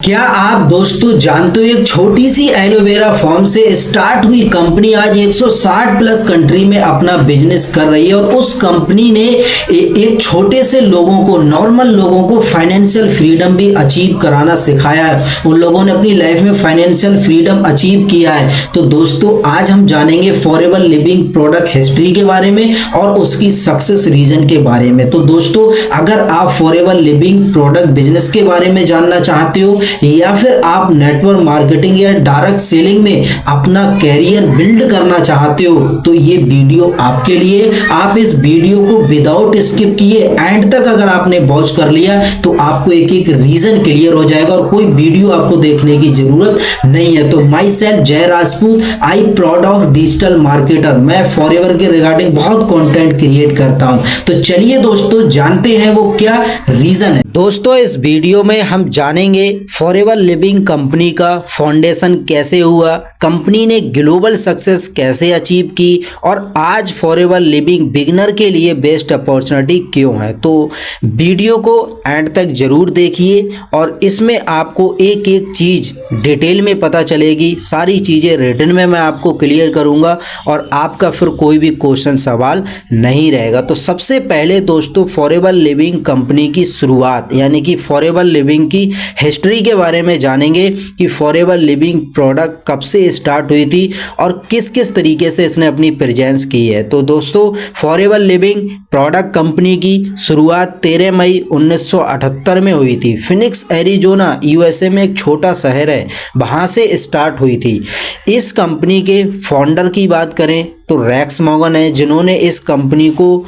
क्या आप दोस्तों जानते हो एक छोटी सी एलोवेरा फार्म से स्टार्ट हुई कंपनी आज 160 प्लस कंट्री में अपना बिजनेस कर रही है और उस कंपनी ने एक छोटे से लोगों को, नॉर्मल लोगों को फाइनेंशियल फ्रीडम भी अचीव कराना सिखाया है। उन लोगों ने अपनी लाइफ में फाइनेंशियल फ्रीडम अचीव किया है। तो दोस्तों आज हम जानेंगे फॉरएवर लिविंग प्रोडक्ट हिस्ट्री के बारे में और उसकी सक्सेस रीजन के बारे में। तो दोस्तों अगर आप फॉरएवर लिविंग प्रोडक्ट बिजनेस के बारे में जानना चाहते हो या फिर आप नेटवर्क मार्केटिंग या डायरेक्ट सेलिंग में अपना कैरियर बिल्ड करना चाहते हो तो ये वीडियो आपके लिए। आप इस वीडियो को विदाउट स्किप किए एंड तक अगर आपने वॉच कर लिया तो आपको एक एक रीजन क्लियर हो जाएगा और कोई वीडियो आपको देखने की जरूरत नहीं है। तो माई सेल्फ जय Rajput, I proud of digital marketer. मैं फॉरएवर के रिगार्डिंग बहुत कंटेंट क्रिएट करता हूं। तो चलिए दोस्तों जानते हैं वो क्या रीजन है। दोस्तों इस वीडियो में हम जानेंगे फॉरएवर लिविंग कंपनी का फाउंडेशन कैसे हुआ, कंपनी ने ग्लोबल सक्सेस कैसे अचीव की और आज फॉरएवर लिविंग बिगिनर के लिए बेस्ट अपॉर्चुनिटी क्यों है। तो वीडियो को एंड तक जरूर देखिए और इसमें आपको एक एक चीज़ डिटेल में पता चलेगी। सारी चीज़ें रिटन में मैं आपको क्लियर करूंगा और आपका फिर कोई भी क्वेश्चन सवाल नहीं रहेगा। तो सबसे पहले दोस्तों फॉरएवर लिविंग कंपनी की शुरुआत यानी कि फॉरएवर लिविंग की हिस्ट्री के बारे में जानेंगे कि फॉरएवर लिविंग प्रोडक्ट कब से स्टार्ट हुई थी और किस किस तरीके से इसने अपनी प्रेजेंस की है। तो दोस्तों फॉरएवर लिविंग प्रोडक्ट कंपनी की शुरुआत 13 मई 1978 में हुई थी। फिनिक्स एरिजोना यूएसए में एक छोटा शहर है, वहाँ से स्टार्ट हुई थी। इस कंपनी के फाउंडर की बात करें तो रेक्स मॉर्गन है जिन्होंने इस कंपनी को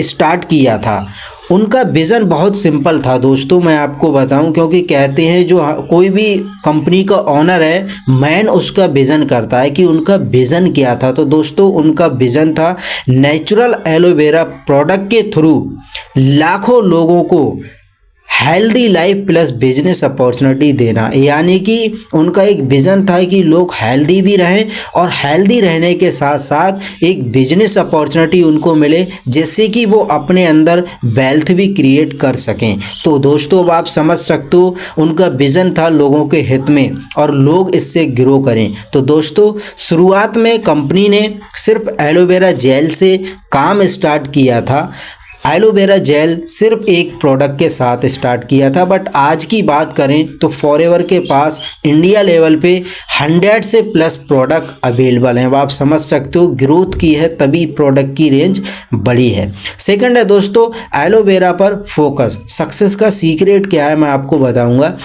स्टार्ट किया था। उनका विज़न बहुत सिंपल था दोस्तों, मैं आपको बताऊं, क्योंकि कहते हैं जो कोई भी कंपनी का ओनर है मैन उसका विज़न करता है कि उनका विज़न क्या था। तो दोस्तों उनका विज़न था नेचुरल एलोवेरा प्रोडक्ट के थ्रू लाखों लोगों को healthy life plus business opportunity देना। यानी कि उनका एक विज़न था कि लोग हेल्दी भी रहें और हेल्दी रहने के साथ साथ एक बिजनेस अपॉर्चुनिटी उनको मिले जिससे कि वो अपने अंदर वेल्थ भी क्रिएट कर सकें। तो दोस्तों अब आप समझ सकते हो उनका विज़न था लोगों के हित में और लोग इससे ग्रो करें। तो दोस्तों शुरुआत में कंपनी ने सिर्फ एलोवेरा जेल से काम स्टार्ट किया था। एलोवेरा जेल सिर्फ एक प्रोडक्ट के साथ स्टार्ट किया था, बट आज की बात करें तो फॉरएवर के पास इंडिया लेवल पे 100 से प्लस प्रोडक्ट अवेलेबल हैं। अब आप समझ सकते हो ग्रोथ की है तभी प्रोडक्ट की रेंज बड़ी है। सेकंड है दोस्तों एलोवेरा पर फोकस। सक्सेस का सीक्रेट क्या है मैं आपको बताऊंगा।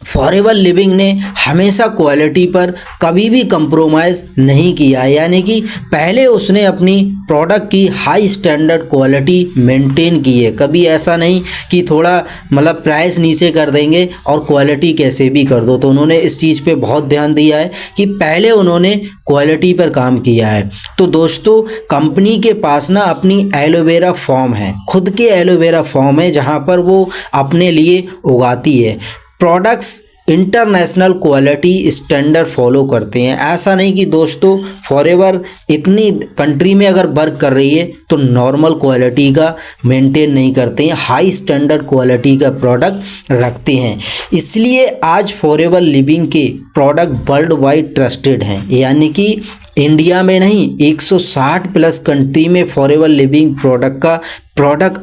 फॉरएवर लिविंग ने हमेशा क्वालिटी पर कभी भी कंप्रोमाइज़ नहीं किया, यानी कि पहले उसने अपनी प्रोडक्ट की हाई स्टैंडर्ड क्वालिटी मेंटेन की है। कभी ऐसा नहीं कि थोड़ा प्राइस नीचे कर देंगे और क्वालिटी कैसे भी कर दो। तो उन्होंने इस चीज़ पे बहुत ध्यान दिया है कि पहले उन्होंने क्वालिटी पर काम किया है। तो दोस्तों कंपनी के पास ना अपनी एलोवेरा फार्म है, खुद के एलोवेरा फार्म है जहाँ पर वो अपने लिए उगाती है। Products international quality standard follow करते हैं। ऐसा नहीं कि दोस्तों फॉरएवर इतनी कंट्री में अगर वर्क कर रही है तो नॉर्मल क्वालिटी का मेंटेन नहीं करते हैं, हाई स्टैंडर्ड क्वालिटी का प्रोडक्ट रखते हैं। इसलिए आज फॉरएवर लिविंग के प्रोडक्ट वर्ल्ड वाइड ट्रस्टेड हैं। यानी कि इंडिया में नहीं 160 प्लस कंट्री में फॉरएवर लिविंग प्रोडक्ट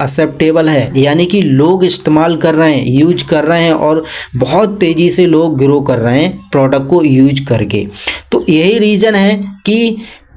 एक्सेप्टेबल है। यानी कि लोग इस्तेमाल कर रहे हैं, यूज कर रहे हैं और बहुत तेज़ी से लोग ग्रो कर रहे हैं प्रोडक्ट को यूज करके। तो यही रीज़न है कि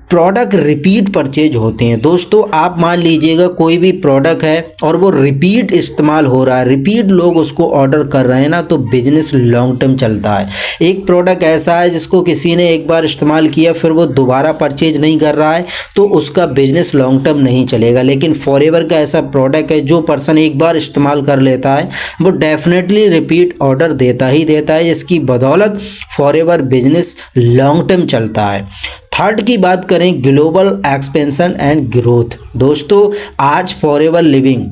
प्रोडक्ट रिपीट परचेज होते हैं। दोस्तों आप मान लीजिएगा कोई भी प्रोडक्ट है और वो रिपीट इस्तेमाल हो रहा है, रिपीट लोग उसको ऑर्डर कर रहे हैं ना, तो बिजनेस लॉन्ग टर्म चलता है। एक प्रोडक्ट ऐसा है जिसको किसी ने एक बार इस्तेमाल किया फिर वो दोबारा परचेज नहीं कर रहा है तो उसका बिजनेस लॉन्ग टर्म नहीं चलेगा। लेकिन फॉरएवर का ऐसा प्रोडक्ट है जो पर्सन एक बार इस्तेमाल कर लेता है वो डेफिनेटली रिपीट ऑर्डर देता ही देता है, जिसकी बदौलत फॉरएवर बिजनेस लॉन्ग टर्म चलता है। थर्ड की बात करें ग्लोबल एक्सपेंशन एंड ग्रोथ। दोस्तों आज फॉरएवर लिविंग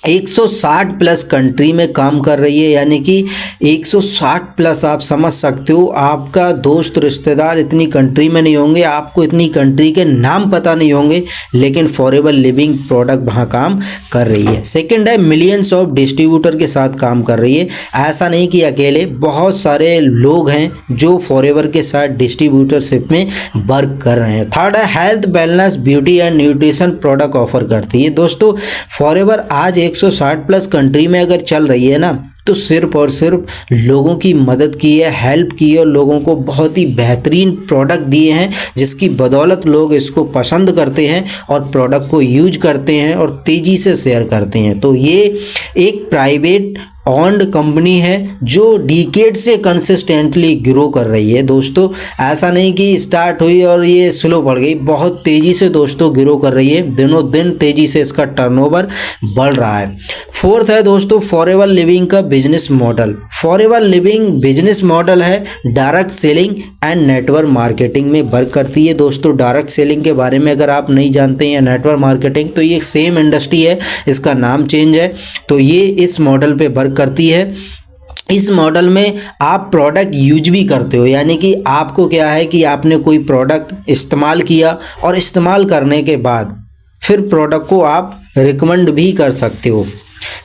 160 प्लस कंट्री में काम कर रही है, यानी कि 160 प्लस आप समझ सकते हो। आपका दोस्त रिश्तेदार इतनी कंट्री में नहीं होंगे, आपको इतनी कंट्री के नाम पता नहीं होंगे, लेकिन फॉरएवर लिविंग प्रोडक्ट वहाँ काम कर रही है। सेकंड है, मिलियंस ऑफ डिस्ट्रीब्यूटर के साथ काम कर रही है। ऐसा नहीं कि अकेले, बहुत सारे लोग हैं जो फॉरएवर के साथ डिस्ट्रीब्यूटरशिप में वर्क कर रहे हैं। थर्ड है, health, wellness, beauty and nutrition product offer करती है। दोस्तों फॉरएवर आज 160 प्लस कंट्री में अगर चल रही है ना, तो सिर्फ और सिर्फ लोगों की मदद की है, हेल्प की है और लोगों को बहुत ही बेहतरीन प्रोडक्ट दिए हैं, जिसकी बदौलत लोग इसको पसंद करते हैं और प्रोडक्ट को यूज करते हैं और तेज़ी से शेयर करते हैं। तो ये एक प्राइवेट ऑन्ड कंपनी है जो डिकेड से कंसिस्टेंटली ग्रो कर रही है। दोस्तों ऐसा नहीं कि स्टार्ट हुई और ये स्लो पड़ गई, बहुत तेज़ी से दोस्तों ग्रो कर रही है, दिनों दिन तेज़ी से इसका टर्नओवर बढ़ रहा है। फोर्थ है दोस्तों, फॉरएवर लिविंग का business model. Forever living business model है direct selling and network marketing में वर्क करती है। दोस्तों डायरेक्ट सेलिंग के बारे में अगर आप नहीं जानते हैं, नेटवर्क मार्केटिंग, तो ये सेम इंडस्ट्री है, इसका नाम चेंज है। तो ये इस मॉडल पे वर्क करती है। इस मॉडल में आप प्रोडक्ट यूज भी करते हो, यानी कि आपको क्या है कि आपने कोई प्रोडक्ट इस्तेमाल किया और इस्तेमाल करने के बाद फिर प्रोडक्ट को आप रिकमेंड भी कर सकते हो।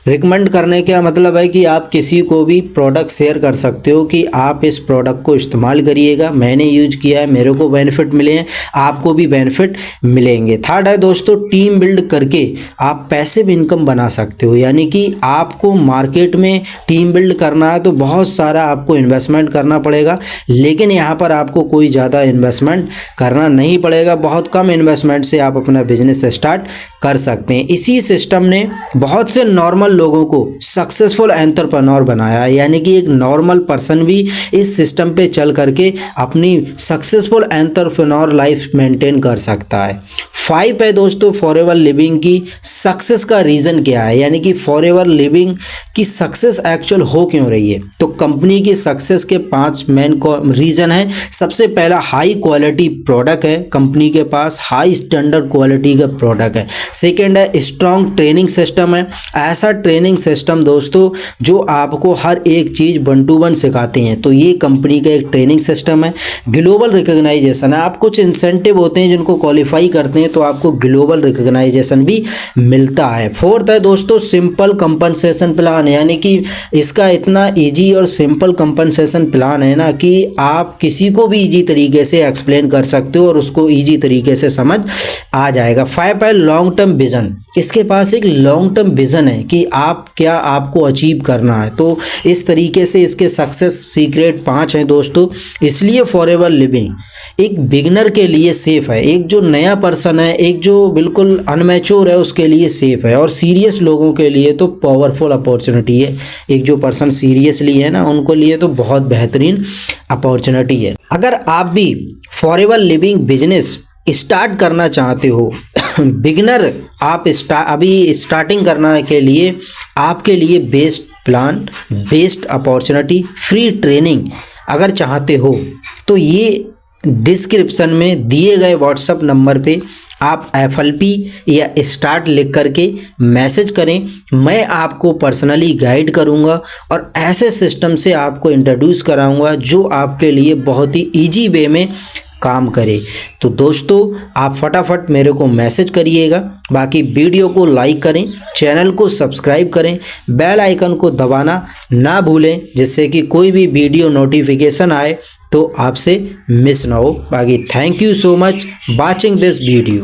रिकमेंड करने का मतलब है कि आप किसी को भी प्रोडक्ट शेयर कर सकते हो कि आप इस प्रोडक्ट को इस्तेमाल करिएगा, मैंने यूज किया है, मेरे को बेनिफिट मिले हैं, आपको भी बेनिफिट मिलेंगे। थर्ड है दोस्तों, टीम बिल्ड करके आप पैसिव इनकम बना सकते हो, यानी कि आपको मार्केट में टीम बिल्ड करना है तो बहुत सारा आपको इन्वेस्टमेंट करना पड़ेगा, लेकिन यहाँ पर आपको कोई ज़्यादा इन्वेस्टमेंट करना नहीं पड़ेगा, बहुत कम इन्वेस्टमेंट से आप अपना बिजनेस स्टार्ट कर सकते हैं। इसी सिस्टम ने बहुत से नॉर्मल लोगों को सक्सेसफुल एंटरप्रेन्योर बनाया है, यानी कि एक नॉर्मल पर्सन भी इस सिस्टम पे चल करके अपनी सक्सेसफुल एंटरप्रेन्योर लाइफ मेंटेन कर सकता है। 5 है दोस्तों, फॉरएवर लिविंग की सक्सेस का रीज़न क्या है, यानी कि फॉरएवर लिविंग की सक्सेस एक्चुअल हो क्यों रही है। तो कंपनी की सक्सेस के 5 मेन रीज़न है। सबसे पहला, हाई क्वालिटी प्रोडक्ट है, कंपनी के पास हाई स्टैंडर्ड क्वालिटी का प्रोडक्ट है। सेकेंड है, स्ट्रॉन्ग ट्रेनिंग सिस्टम है, ऐसा ट्रेनिंग सिस्टम दोस्तों जो आपको हर एक चीज़ 1 to 1 सिखाते हैं, तो ये कंपनी का एक ट्रेनिंग सिस्टम है। ग्लोबल रिकग्नाइजेशन है, आप कुछ इंसेंटिव होते हैं जिनको क्वालिफाई करते हैं तो आपको ग्लोबल रिकग्नाइजेशन भी मिलता है। फोर्थ है दोस्तों, सिंपल कंपनसेशन प्लान, यानी कि इसका इतना ईजी और सिंपल कंपनसेशन प्लान है ना कि आप किसी को भी ईजी तरीके से एक्सप्लेन कर सकते हो और उसको ईजी तरीके से समझ आ जाएगा। 5 है, लॉन्ग टर्म विजन, इसके पास एक लॉन्ग टर्म विजन है कि आप क्या आपको अचीव करना है। तो इस तरीके से इसके सक्सेस सीक्रेट 5 हैं दोस्तों। इसलिए फॉरएवर लिविंग एक बिगनर के लिए सेफ है, एक जो नया पर्सन है, एक जो बिल्कुल अनमैच्योर है उसके लिए सेफ है, और सीरियस लोगों के लिए तो पावरफुल अपॉर्चुनिटी है। एक जो पर्सन सीरियसली है ना, उनको लिए तो बहुत बेहतरीन अपॉर्चुनिटी है। अगर आप भी फॉरएवर लिविंग बिजनेस स्टार्ट करना चाहते हो, बिगनर आप अभी स्टार्टिंग करने के लिए आपके लिए best plan, best opportunity, free training अगर चाहते हो तो ये डिस्क्रिप्शन में दिए गए व्हाट्सएप नंबर पे आप FLP या स्टार्ट लिख करके मैसेज करें, मैं आपको पर्सनली गाइड करूंगा और ऐसे सिस्टम से आपको इंट्रोड्यूस कराऊंगा जो आपके लिए बहुत ही इजी वे में काम करे। तो दोस्तों आप फटाफट मेरे को मैसेज करिएगा, बाकी वीडियो को लाइक करें, चैनल को सब्सक्राइब करें, बेल आइकन को दबाना ना भूलें, जिससे कि कोई भी वीडियो नोटिफिकेशन आए तो आपसे मिस ना हो। बाकी thank you so much watching this video.